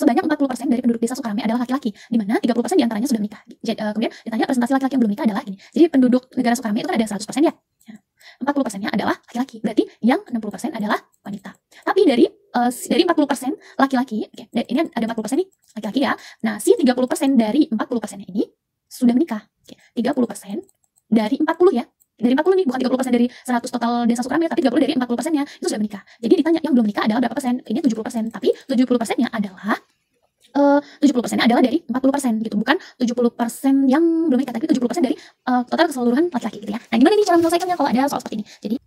sebanyak 40% dari penduduk desa Sukarame adalah laki-laki, di mana 30% diantaranya sudah menikah. Kemudian ditanya presentasi laki-laki yang belum menikah adalah ini. Jadi penduduk negara Sukarame itu kan ada 100% ya. 40%-nya adalah laki-laki, berarti yang 60% adalah wanita. Tapi dari 40% laki-laki, ini ada 40% nih laki-laki ya. Nah, si 30% dari 40%-nya ini sudah menikah. 30% dari 40 ya. Dari 40 nih, bukan 30% dari 100 total desa Sukarame, tapi 30 dari 40%-nya itu sudah menikah. Jadi ditanya yang belum menikah adalah berapa persen? Ini 70%, tapi 70%-nya adalah 70%-nya adalah dari 40% gitu, bukan 70% yang belum menikah, tapi 70% dari total keseluruhan laki-laki gitu ya. Nah, gimana nih cara menyelesaikannya kalau ada soal seperti ini? Jadi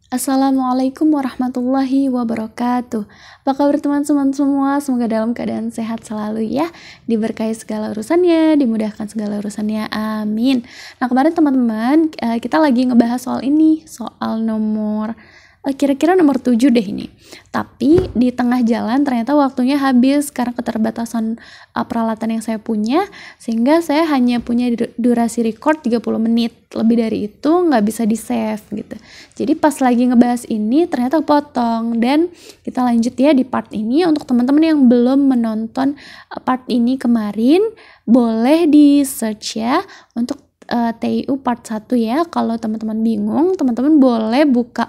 Assalamualaikum warahmatullahi wabarakatuh. Apa kabar teman-teman semua? Semoga dalam keadaan sehat selalu ya, diberkahi segala urusannya, dimudahkan segala urusannya, amin. Nah, kemarin teman-teman kita lagi ngebahas soal ini, soal nomor kira-kira nomor 7 deh ini. Tapi di tengah jalan ternyata waktunya habis karena keterbatasan peralatan yang saya punya, sehingga saya hanya punya durasi record 30 menit. Lebih dari itu nggak bisa di save gitu. Jadi pas lagi ngebahas ini ternyata potong, dan kita lanjut ya di part ini. Untuk teman-teman yang belum menonton part ini kemarin, boleh di search ya untuk TIU part 1 ya. Kalau teman-teman bingung, teman-teman boleh buka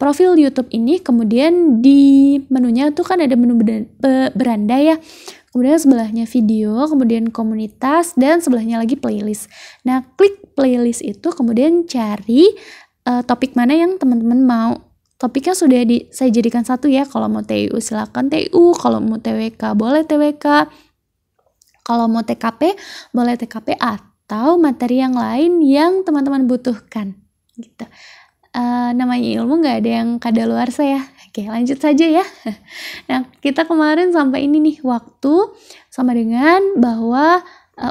profil YouTube ini, kemudian di menunya tuh kan ada menu beranda ya, kemudian sebelahnya video, kemudian komunitas, dan sebelahnya lagi playlist. Nah, klik playlist itu, kemudian cari topik mana yang teman-teman mau. Topiknya sudah saya jadikan satu ya. Kalau mau TIU silakan TIU, kalau mau TWK boleh TWK, kalau mau TKP boleh TKP, atau materi yang lain yang teman-teman butuhkan gitu. Namanya ilmu gak ada yang kadaluarsa ya. Oke, lanjut saja ya. Nah, kita kemarin sampai ini nih, waktu sama dengan bahwa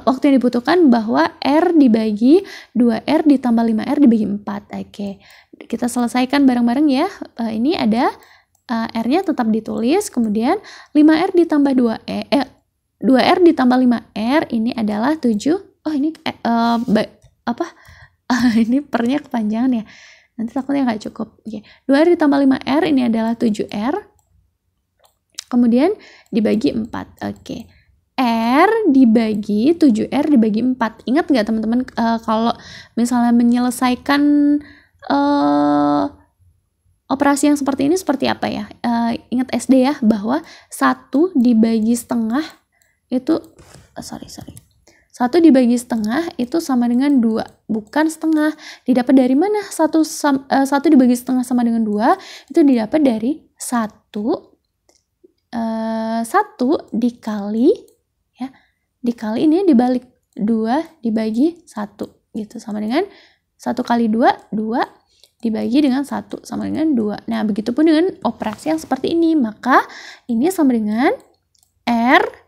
waktu yang dibutuhkan bahwa R dibagi 2R ditambah 5R dibagi 4. Oke, kita selesaikan bareng-bareng ya. Ini ada R-nya tetap ditulis, kemudian 5R ditambah 2R ditambah 5R ini adalah 7. Oh, ini ini pernya kepanjangan ya. Nanti takutnya nggak cukup. Oke. 2R ditambah 5R ini adalah 7R. Kemudian dibagi 4. Oke. R dibagi 7R dibagi 4. Ingat nggak teman-teman kalau misalnya menyelesaikan operasi yang seperti ini seperti apa ya? Ingat SD ya, bahwa 1 dibagi setengah itu 1 dibagi setengah itu sama dengan 2, bukan setengah. Didapat dari mana? 1 dibagi setengah sama dengan 2 itu didapat dari 1 dikali ya, dikali ini dibalik 2 dibagi 1 gitu, sama dengan 1 kali 2 dibagi dengan 1 sama dengan 2. Nah, begitupun dengan operasi yang seperti ini, maka ini sama dengan R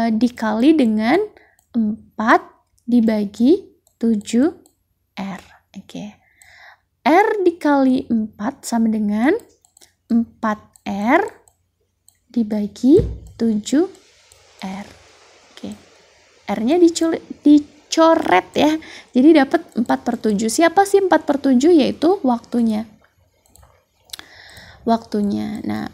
dikali dengan 4 dibagi 7R. Oke. R dikali 4 sama dengan 4R dibagi 7R. Oke. R-nya dicoret ya. Jadi dapat 4/7. Siapa sih 4/7? Yaitu waktunya. Nah,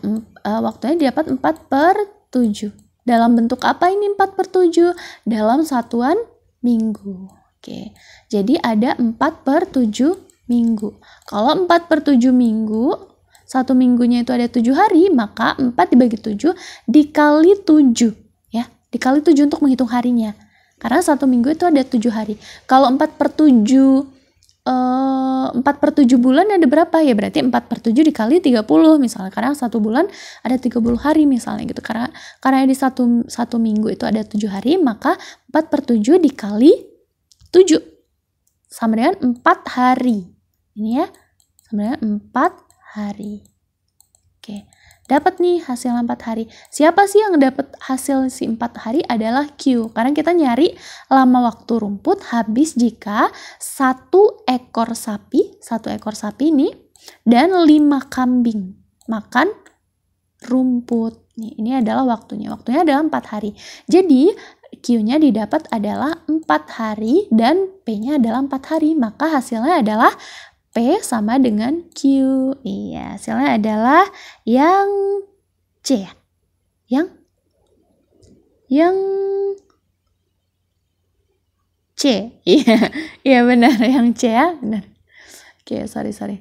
waktunya dapat 4/7. Dalam bentuk apa ini 4/7? Dalam satuan minggu. Oke. Jadi ada 4/7 minggu. Kalau 4/7 minggu, 1 minggunya itu ada 7 hari, maka 4 dibagi 7 dikali 7 ya. Dikali 7 untuk menghitung harinya. Karena 1 minggu itu ada 7 hari. Kalau 4/7 bulan ada berapa ya? Berarti 4/7 dikali 30 misalnya. Karena 1 bulan ada 30 hari misalnya gitu. Karena di satu minggu itu ada 7 hari, maka 4/7 dikali 7 sama dengan 4 hari. Ini ya, sama dengan 4 hari. Oke. Dapat nih hasil 4 hari. Siapa sih yang dapat hasil si 4 hari? Adalah Q. Karena kita nyari lama waktu rumput habis jika 1 ekor sapi ini dan 5 kambing makan rumput. Nih, ini adalah waktunya. Waktunya adalah 4 hari. Jadi Q-nya didapat adalah 4 hari dan P-nya adalah 4 hari. Maka hasilnya adalah P sama dengan Q. Iya, hasilnya adalah yang C ya. Yang Yang C. Iya benar, yang C ya, benar. Oke, sorry.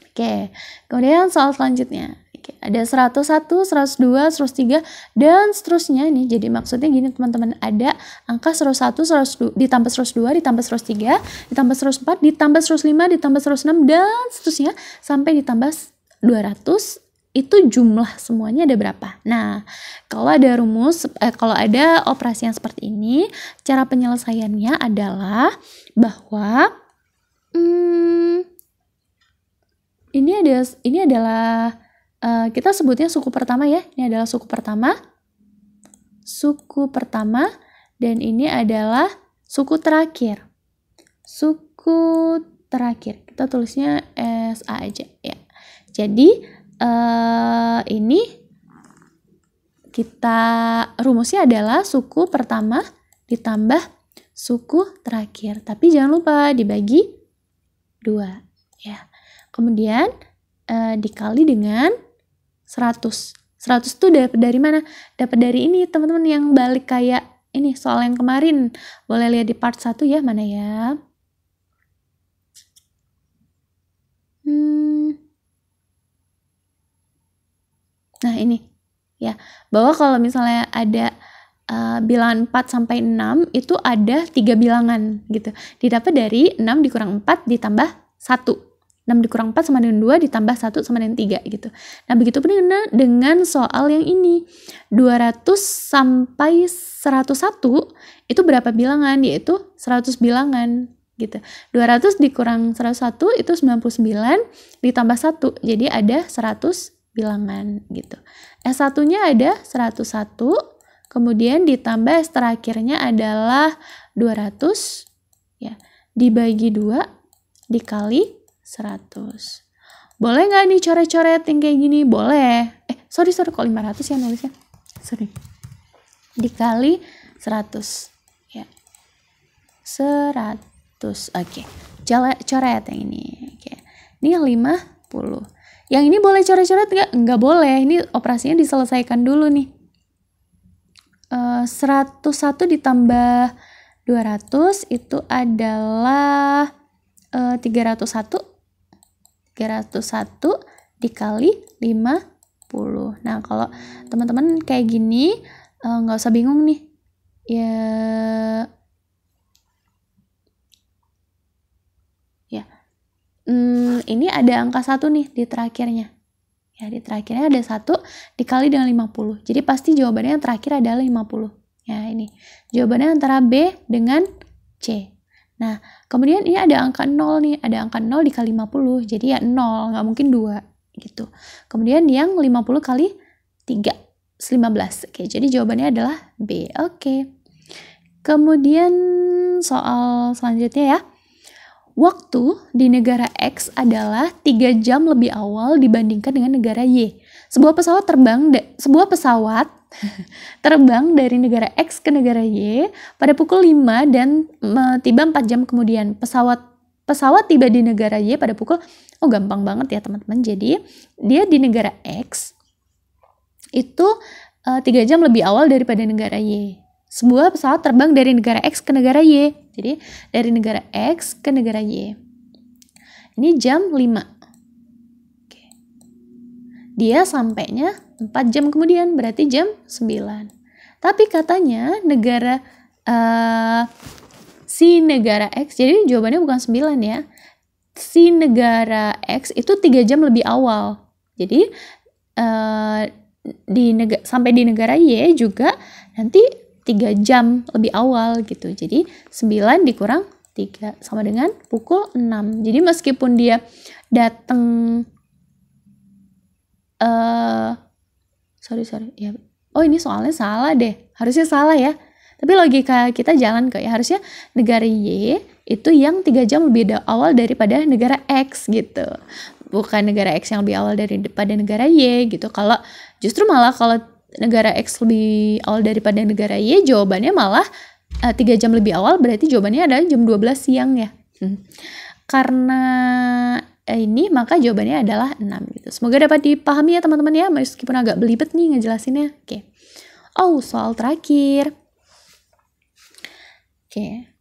Oke, kemudian soal selanjutnya. Oke, ada 101, 102, 103, dan seterusnya nih. Jadi maksudnya gini teman-teman, ada angka 101, 102, ditambah 102, ditambah 103, ditambah 104, ditambah 105, ditambah 106, dan seterusnya sampai ditambah 200. Itu jumlah semuanya ada berapa? Nah, kalau ada kalau ada operasi yang seperti ini, cara penyelesaiannya adalah bahwa ini adalah kita sebutnya suku pertama ya. Ini adalah suku pertama, dan ini adalah suku terakhir. Kita tulisnya SA aja ya. Jadi ini kita rumusnya adalah suku pertama ditambah suku terakhir. Tapi jangan lupa dibagi 2 ya. Kemudian dikali dengan 100. 100 itu dapat dari mana? Dapat dari ini teman-teman yang balik kayak ini soal yang kemarin. Boleh lihat di part 1 ya, mana ya? Nah ini ya, bahwa kalau misalnya ada bilangan 4 sampai 6 itu ada 3 bilangan gitu. Didapat dari 6 dikurang 4 ditambah 1. 6 dikurang 4 sama dengan 2 ditambah 1 sama dengan 3 gitu. Nah begitu pun dengan soal yang ini. 200 sampai 101 itu berapa bilangan? Yaitu 100 bilangan gitu. 200 dikurang 101 itu 99 ditambah 1. Jadi ada 100 bilangan gitu. S1-nya ada 101, kemudian ditambah S terakhirnya adalah 200 ya. Dibagi 2 dikali 100. Boleh nggak nih coret-coret yang kayak gini? Boleh. Sorry kok 500 ya nulisnya. Sorry. Dikali 100 ya. 100. Oke. Coret yang ini. Oke. Ini 50. Yang ini boleh coret-coret nggak? Nggak boleh. Ini operasinya diselesaikan dulu nih. 101 ditambah 200 itu adalah 301. 301 dikali 50. Nah, kalau teman-teman kayak gini nggak usah bingung nih. Ini ada angka 1 nih di terakhirnya. Ya, di terakhirnya ada 1 dikali dengan 50. Jadi pasti jawabannya yang terakhir adalah 50. Ya, ini. Jawabannya antara B dengan C. Nah, kemudian ini ada angka 0 nih. Ada angka 0 dikali 50. Jadi ya 0, nggak mungkin 2 gitu. Kemudian yang 50 kali 3, 15. Oke, jadi jawabannya adalah B. Oke. Kemudian soal selanjutnya ya. Waktu di negara X adalah 3 jam lebih awal dibandingkan dengan negara Y. Sebuah pesawat terbang dari negara X ke negara Y pada pukul 5 dan tiba 4 jam kemudian. Pesawat tiba di negara Y pada pukul, gampang banget ya teman-teman. Jadi dia di negara X itu 3 jam lebih awal daripada negara Y. Sebuah pesawat terbang dari negara X ke negara Y. Jadi dari negara X ke negara Y. Ini jam 5. Oke. Dia sampainya 4 jam kemudian, berarti jam 9. Tapi katanya si negara X, jadi jawabannya bukan 9 ya. Si negara X itu 3 jam lebih awal. Jadi sampai di negara Y juga nanti 3 jam lebih awal gitu. Jadi 9 dikurang 3 sama dengan pukul 6. Jadi meskipun dia datang sorry ya. Ini soalnya salah deh. Harusnya salah ya. Tapi logika kita jalan kok ya. Harusnya negara Y itu yang 3 jam lebih awal daripada negara X gitu. Bukan negara X yang lebih awal daripada negara Y gitu. Justru malah kalau negara X lebih awal daripada negara Y, jawabannya malah 3 jam lebih awal, berarti jawabannya adalah jam 12 siang ya. Karena ini, maka jawabannya adalah 6 gitu. Semoga dapat dipahami ya teman-teman ya, meskipun agak belibet nih ngejelasinnya. Oh, soal terakhir. Oke.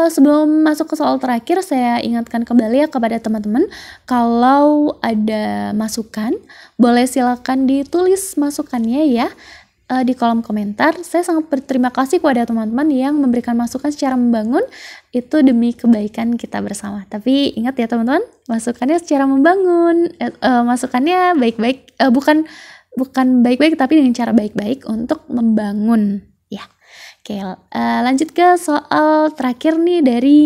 Sebelum masuk ke soal terakhir, saya ingatkan kembali ya kepada teman-teman, kalau ada masukan, boleh silakan ditulis masukannya ya di kolom komentar. Saya sangat berterima kasih kepada teman-teman yang memberikan masukan secara membangun, itu demi kebaikan kita bersama. Tapi ingat ya teman-teman, masukannya secara membangun, masukannya baik-baik, bukan baik-baik tapi dengan cara baik-baik untuk membangun ya. Oke, lanjut ke soal terakhir nih dari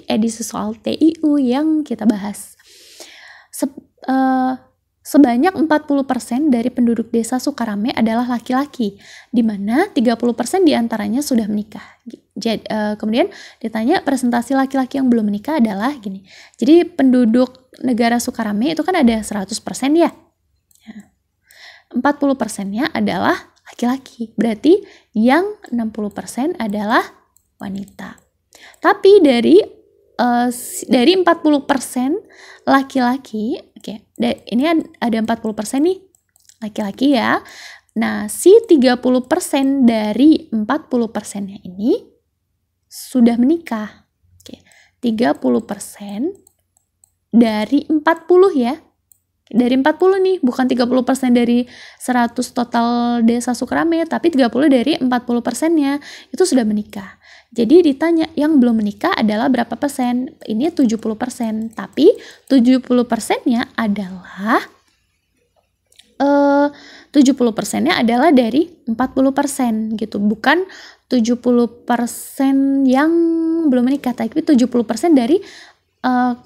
edisi soal TIU yang kita bahas. Sebanyak 40% dari penduduk desa Sukarame adalah laki-laki, di mana 30% diantaranya sudah menikah. Kemudian ditanya presentasi laki-laki yang belum menikah adalah gini. Jadi penduduk negara Sukarame itu kan ada 100% ya. 40%-nya adalah laki-laki, berarti yang 60% adalah wanita. Tapi dari 40% laki-laki, ini ada 40% nih laki-laki ya. Nah, si 30% dari 40%-nya ini sudah menikah. 30% dari 40 ya. Dari 40 nih, bukan 30% dari 100 total desa Sukarame, tapi 30 dari 40%-nya itu sudah menikah. Jadi ditanya yang belum menikah adalah berapa persen? Ini 70%, tapi 70%-nya adalah 70%-nya adalah dari 40% gitu, bukan 70% yang belum menikah, tapi 70% dari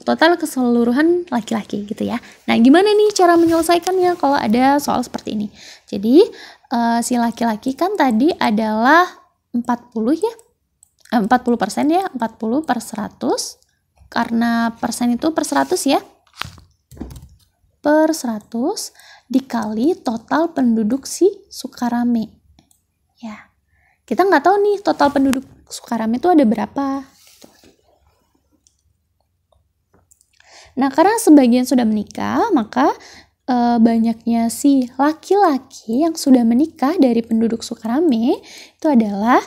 total keseluruhan laki-laki gitu ya. Nah, gimana nih cara menyelesaikannya kalau ada soal seperti ini? Jadi si laki-laki kan tadi adalah 40 ya, 40% ya, 40 per 100, karena persen itu per 100 ya, per 100 dikali total penduduk si Sukarame ya. Kita nggak tahu nih total penduduk Sukarame itu ada berapa. Nah, karena sebagian sudah menikah, maka banyaknya si laki-laki yang sudah menikah dari penduduk Sukarame itu adalah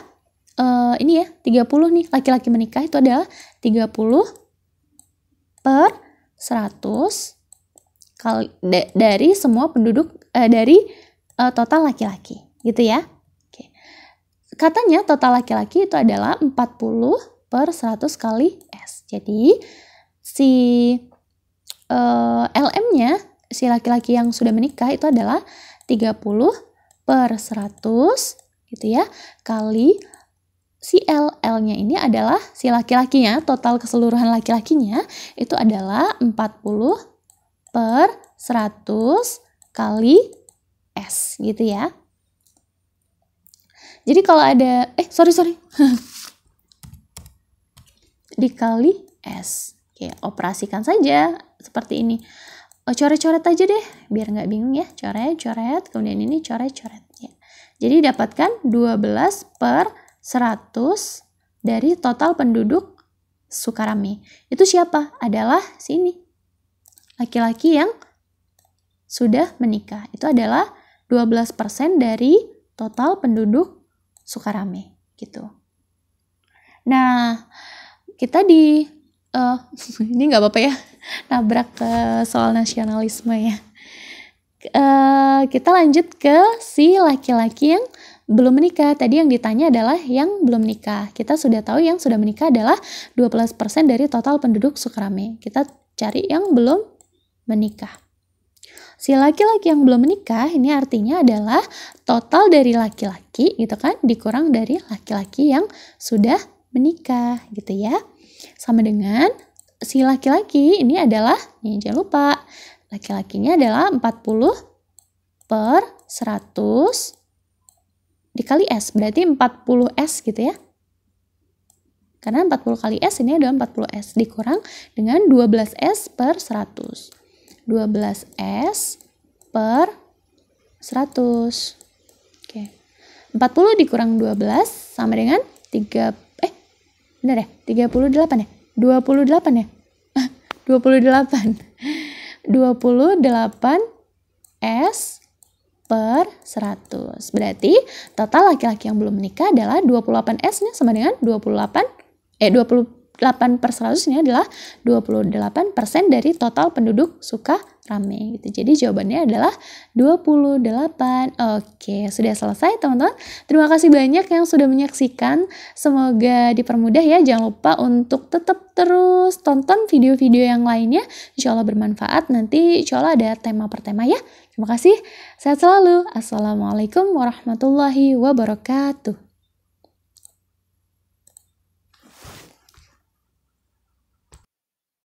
ini ya, 30 nih, laki-laki menikah itu adalah 30 per 100 kali dari semua penduduk dari total laki-laki gitu ya. Oke. Katanya total laki-laki itu adalah 40 per 100 kali S. Jadi si LM-nya, si laki-laki yang sudah menikah itu adalah 30 per 100 gitu ya, kali si L-nya ini adalah si laki-lakinya, total keseluruhan laki-lakinya itu adalah 40 per 100 kali S gitu ya. Jadi kalau ada, sorry dikali S. Oke, operasikan saja seperti ini. Coret-coret aja deh, biar nggak bingung ya. Coret-coret, kemudian ini coret-coret. Ya. Jadi dapatkan 12 per 100 dari total penduduk Sukarame. Itu siapa? Adalah sini. Laki-laki yang sudah menikah. Itu adalah 12% dari total penduduk Sukarame. Gitu. Nah, kita ini nggak apa-apa ya, nabrak ke soal nasionalisme ya. Kita lanjut ke si laki-laki yang belum menikah. Tadi yang ditanya adalah yang belum menikah. Kita sudah tahu yang sudah menikah adalah 12% dari total penduduk Sukarame. Kita cari yang belum menikah. Si laki-laki yang belum menikah ini artinya adalah total dari laki-laki gitu kan, dikurang dari laki-laki yang sudah menikah gitu ya. Sama dengan si laki-laki ini adalah, jangan lupa, laki-lakinya adalah 40 per 100 dikali S, berarti 40 S gitu ya. Karena 40 kali S ini adalah 40 S, dikurang dengan 12 S per 100. 12 S per 100. Oke. 40 dikurang 12 sama dengan 38 ya? 28 ya? 28. 28 S per 100. Berarti total laki-laki yang belum menikah adalah 28S-nya sama dengan 28 per 100 ini adalah 28% dari total penduduk Sukarame gitu. Jadi jawabannya adalah 28. Oke, sudah selesai teman-teman. Terima kasih banyak yang sudah menyaksikan. Semoga dipermudah ya. Jangan lupa untuk tetap terus tonton video-video yang lainnya. Insya Allah bermanfaat. Nanti insya Allah ada tema per tema ya. Terima kasih. Sehat selalu. Assalamualaikum warahmatullahi wabarakatuh.